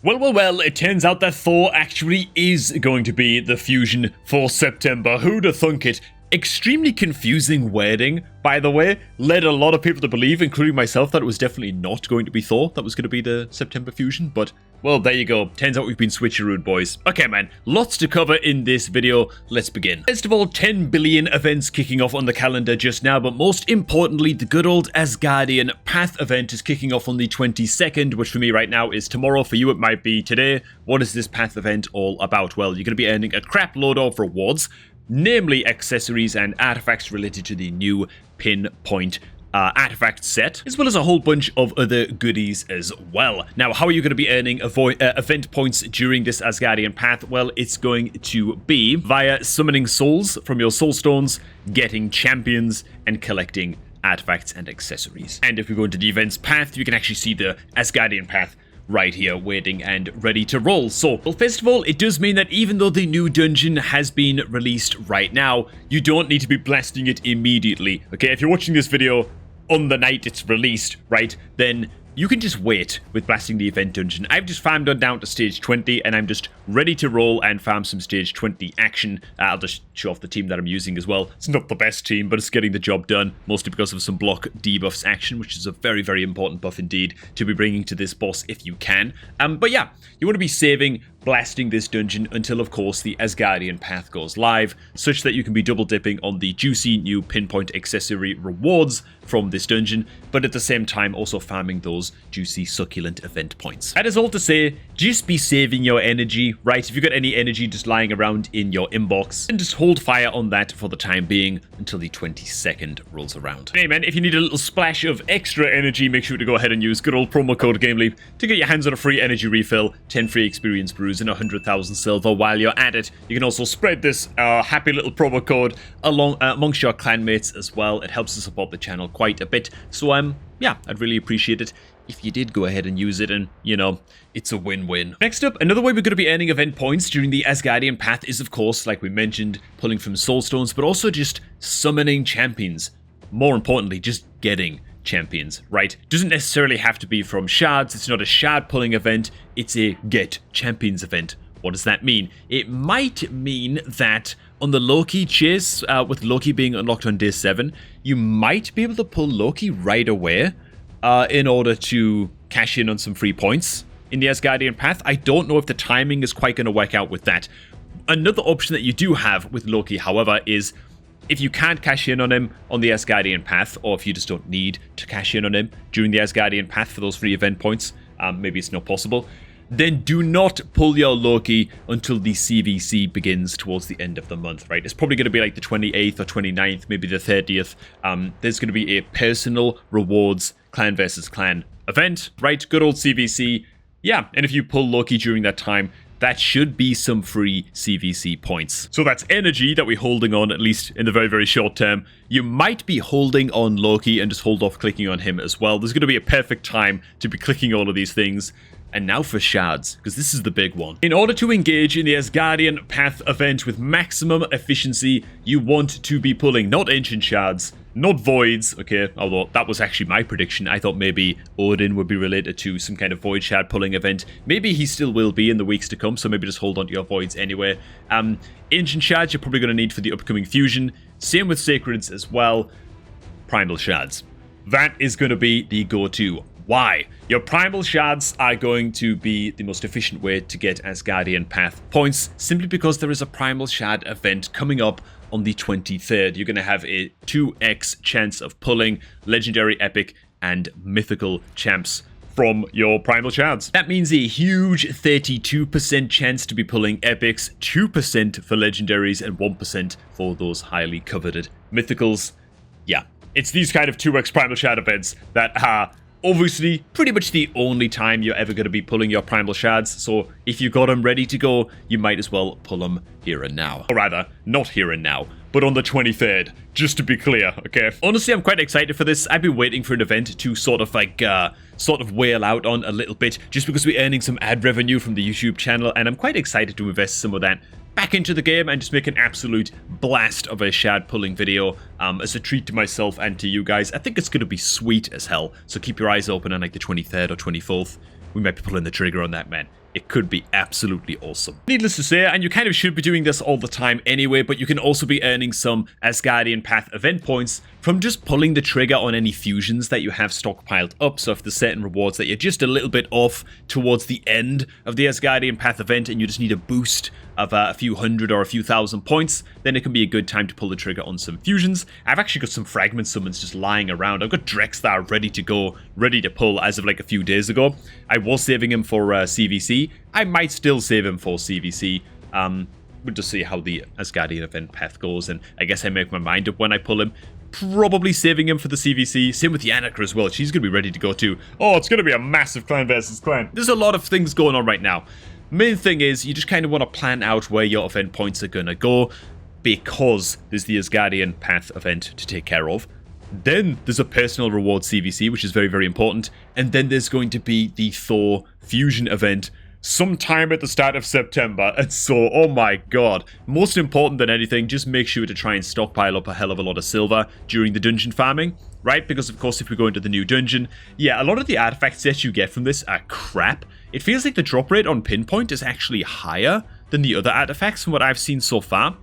Well, it turns out that Thor actually is going to be the fusion for September. Who'da thunk it? Extremely confusing wording, by the way, led a lot of people to believe, including myself, that it was definitely not going to be Thor that was going to be the September fusion, but, well, there you go. Turns out we've been switcherooed, boys. Okay, man, lots to cover in this video. Let's begin. First of all, 10 billion events kicking off on the calendar just now, but most importantly, the good old Asgardian Path event is kicking off on the 22nd, which for me right now is tomorrow. For you, it might be today. What is this Path event all about? Well, you're going to be earning a crap load of rewards, namely accessories and artifacts related to the new pinpoint artifact set, as well as a whole bunch of other goodies as well. Now, how are you going to be earning event points during this Asgardian Path? Well, it's going to be via summoning souls from your soul stones, getting champions, and collecting artifacts and accessories. And if we go into the events path, you can actually see the Asgardian Path right here, waiting and ready to roll. So, well, first of all, it does mean that even though the new dungeon has been released right now, you don't need to be blasting it immediately. Okay, if you're watching this video on the night it's released, right, then you can just wait with blasting the event dungeon. I've just farmed on down to stage 20, and I'm just ready to roll and farm some stage 20 action. I'll just show off the team that I'm using as well. It's not the best team, but it's getting the job done, mostly because of some block debuffs action, which is a very, very important buff indeed to be bringing to this boss if you can. But yeah, you want to be saving blasting this dungeon until, of course, the Asgardian Path goes live, such that you can be double dipping on the juicy new pinpoint accessory rewards from this dungeon, but at the same time also farming those juicy succulent event points. That is all to say, just be saving your energy, right? If you've got any energy just lying around in your inbox, then just hold fire on that for the time being until the 22nd rolls around. Hey man, if you need a little splash of extra energy, make sure to go ahead and use good old promo code GameLeap to get your hands on a free energy refill, 10 free experience brews, and 100,000 silver. While you're at it, you can also spread this happy little promo code along amongst your clanmates as well. It helps to support the channel quite a bit, so yeah, I'd really appreciate it if you did go ahead and use it, and, you know, it's a win-win. Next up, another way we're going to be earning event points during the Asgardian Path is, of course, like we mentioned, pulling from soul stones, but also just summoning champions. More importantly, just getting champions, right? Doesn't necessarily have to be from Shards. It's not a shard pulling event, it's a get champions event. What does that mean? It might mean that on the Loki chase, with Loki being unlocked on day 7, you might be able to pull Loki right away in order to cash in on some free points in the Asgardian Path. I don't know if the timing is quite going to work out with that. Another option that you do have with Loki, however, is if you can't cash in on him on the Asgardian Path, or if you just don't need to cash in on him during the Asgardian Path for those free event points, maybe it's not possible, then do not pull your Loki until the CVC begins towards the end of the month, right? It's probably going to be like the 28th or 29th, maybe the 30th. There's going to be a personal rewards clan versus clan event, right? Good old CVC. Yeah, and if you pull Loki during that time, that should be some free CVC points. So that's energy that we're holding on, at least in the very, very short term. You might be holding on Loki and just hold off clicking on him as well. There's going to be a perfect time to be clicking all of these things. And now for Shards, because this is the big one. In order to engage in the Asgardian Path event with maximum efficiency, you want to be pulling not ancient shards, not voids, okay, although that was actually my prediction. I thought maybe Odin would be related to some kind of void shard pulling event. Maybe he still will be in the weeks to come, so maybe just hold on to your voids anyway. Ancient shards you're probably going to need for the upcoming fusion. Same with sacreds as well. Primal shards. That is going to be the go-to. Why? Your primal shards are going to be the most efficient way to get Asgardian Path points, simply because there is a primal shard event coming up on the 23rd. You're going to have a 2x chance of pulling legendary, epic, and mythical champs from your primal shards. That means a huge 32% chance to be pulling epics, 2% for legendaries, and 1% for those highly coveted mythicals. Yeah, it's these kind of 2x primal shard events that are obviously pretty much the only time you're ever going to be pulling your primal shards, so if you got them ready to go, you might as well pull them here and now. Or rather, not here and now, but on the 23rd, just to be clear, okay? Honestly, I'm quite excited for this. I've been waiting for an event to sort of whale out on a little bit, just because we're earning some ad revenue from the YouTube channel, and I'm quite excited to invest some of that back into the game and just make an absolute blast of a shard pulling video as a treat to myself and to you guys. I think it's going to be sweet as hell, so keep your eyes open on like the 23rd or 24th. We might be pulling the trigger on that, man. it could be absolutely awesome. Needless to say, and you kind of should be doing this all the time anyway, but you can also be earning some Asgardian Path event points from just pulling the trigger on any fusions that you have stockpiled up. So if there's certain rewards that you're just a little bit off towards the end of the Asgardian Path event and you just need a boost of a few hundred or a few thousand points, then it can be a good time to pull the trigger on some fusions. I've actually got some fragment summons just lying around. I've got Drex that are ready to go, ready to pull as of like a few days ago. I was saving him for CVC. I might still save him for CVC. We'll just see how the Asgardian event path goes, and I guess I make my mind up when I pull him. Probably saving him for the CVC. Same with Yannick as well. She's going to be ready to go too. Oh, it's going to be a massive clan versus clan. There's a lot of things going on right now. Main thing is, you just kind of want to plan out where your event points are going to go, because there's the Asgardian Path event to take care of. Then there's a personal reward CVC, which is very, very important. And then there's going to be the Thor Fusion event sometime at the start of September. And so, oh my god, most important than anything, just make sure to try and stockpile up a hell of a lot of silver during the dungeon farming, right? Because of course, if we go into the new dungeon, yeah, a lot of the artifact sets you get from this are crap. It feels like the drop rate on Pinpoint is actually higher than the other artifacts from what I've seen so far.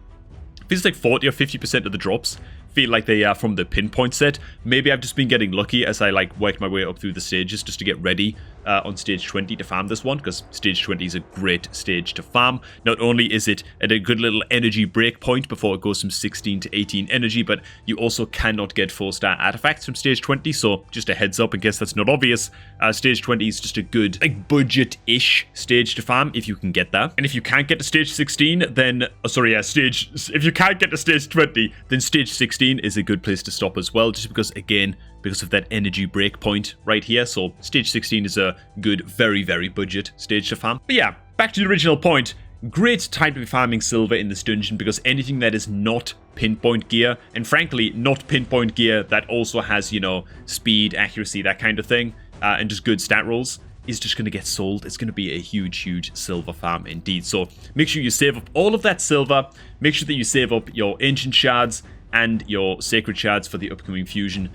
It feels like 40 or 50% of the drops feel like they are from the Pinpoint set. Maybe I've just been getting lucky as I like worked my way up through the stages just to get ready on stage 20 to farm this one, because stage 20 is a great stage to farm. Not only is it at a good little energy break point before it goes from 16 to 18 energy, but you also cannot get 4-star artifacts from stage 20, so just a heads up in case that's not obvious. Stage 20 is just a good, like, budget-ish stage to farm if you can get that. And if you can't get to stage 16, then, if you can't get to stage 20, then stage 16 is a good place to stop as well, just because, again, because of that energy break point right here. So stage 16 is a good, very, very budget stage to farm. But yeah, back to the original point. Great time to be farming silver in this dungeon, because anything that is not Pinpoint gear, and frankly, not Pinpoint gear that also has, you know, speed, accuracy, that kind of thing, and just good stat rolls, is just going to get sold. It's going to be a huge, huge silver farm indeed. So make sure you save up all of that silver. Make sure that you save up your ancient shards and your sacred shards for the upcoming fusion.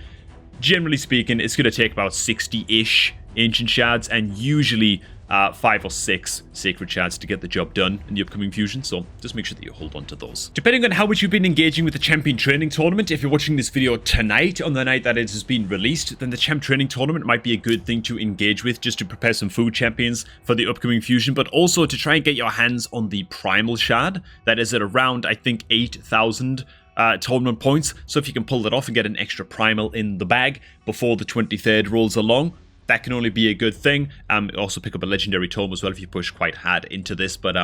Generally speaking, it's going to take about 60-ish ancient shards and usually 5 or 6 sacred shards to get the job done in the upcoming fusion, so just make sure that you hold on to those. Depending on how much you've been engaging with the champion training tournament, if you're watching this video tonight on the night that it has been released, then the champ training tournament might be a good thing to engage with, just to prepare some food champions for the upcoming fusion, but also to try and get your hands on the primal shard that is at around, I think, 8,000 tournament points. So if you can pull that off and get an extra primal in the bag before the 23rd rolls along, that can only be a good thing. Also pick up a legendary tome as well if you push quite hard into this. But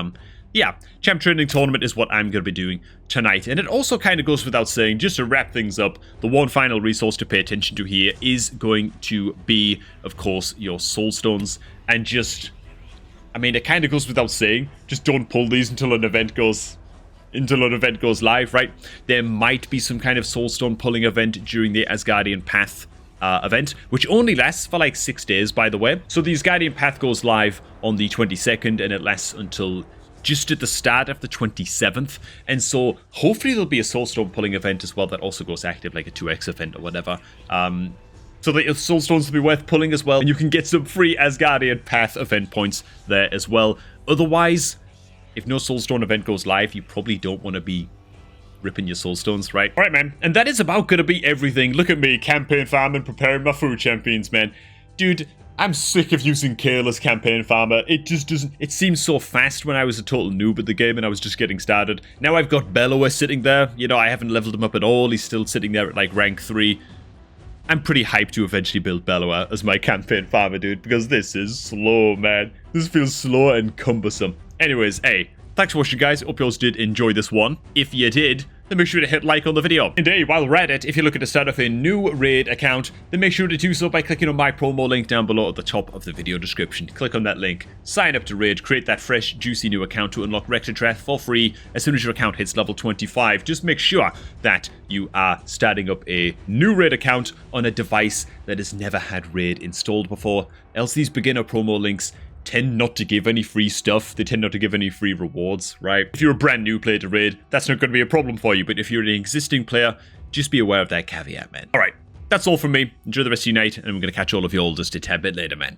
yeah, champ training tournament is what I'm going to be doing tonight. And it also kind of goes without saying, just to wrap things up, the one final resource to pay attention to here is going to be, of course, your soul stones. And just, I mean, it kind of goes without saying, just don't pull these until an event goes live, right? There might be some kind of soulstone pulling event during the Asgardian Path event, which only lasts for like 6 days, by the way. So the Asgardian Path goes live on the 22nd, and it lasts until just at the start of the 27th. And so hopefully there'll be a soulstone pulling event as well that also goes active, like a 2x event or whatever. So the soulstones will be worth pulling as well, and you can get some free Asgardian Path event points there as well. Otherwise, if no soulstone event goes live, you probably don't want to be ripping your soulstones, right? Alright, man. And that is about going to be everything. Look at me, campaign farming, preparing my food champions, man. Dude, I'm sick of using Kale as campaign farmer. It just doesn't... It seems so fast when I was a total noob at the game and I was just getting started. Now I've got Bellower sitting there. You know, I haven't leveled him up at all. He's still sitting there at, like, rank 3. I'm pretty hyped to eventually build Bellower as my campaign farmer, dude, because this is slow, man. This feels slow and cumbersome. Anyways, hey, thanks for watching, guys. Hope you all did enjoy this one. If you did, then make sure to hit like on the video. And hey, while we're at it, if you're looking to start off a new raid account, then make sure to do so by clicking on my promo link down below at the top of the video description. Click on that link, sign up to raid, create that fresh, juicy new account to unlock Rectortrath for free as soon as your account hits level 25. Just make sure that you are starting up a new raid account on a device that has never had raid installed before, else these beginner promo links tend not to give any free stuff. They tend not to give any free rewards, right? If you're a brand new player to raid, that's not going to be a problem for you. But if you're an existing player, just be aware of that caveat, man. All right, that's all from me. Enjoy the rest of your night, and I'm going to catch all of you all just a tad bit later, man.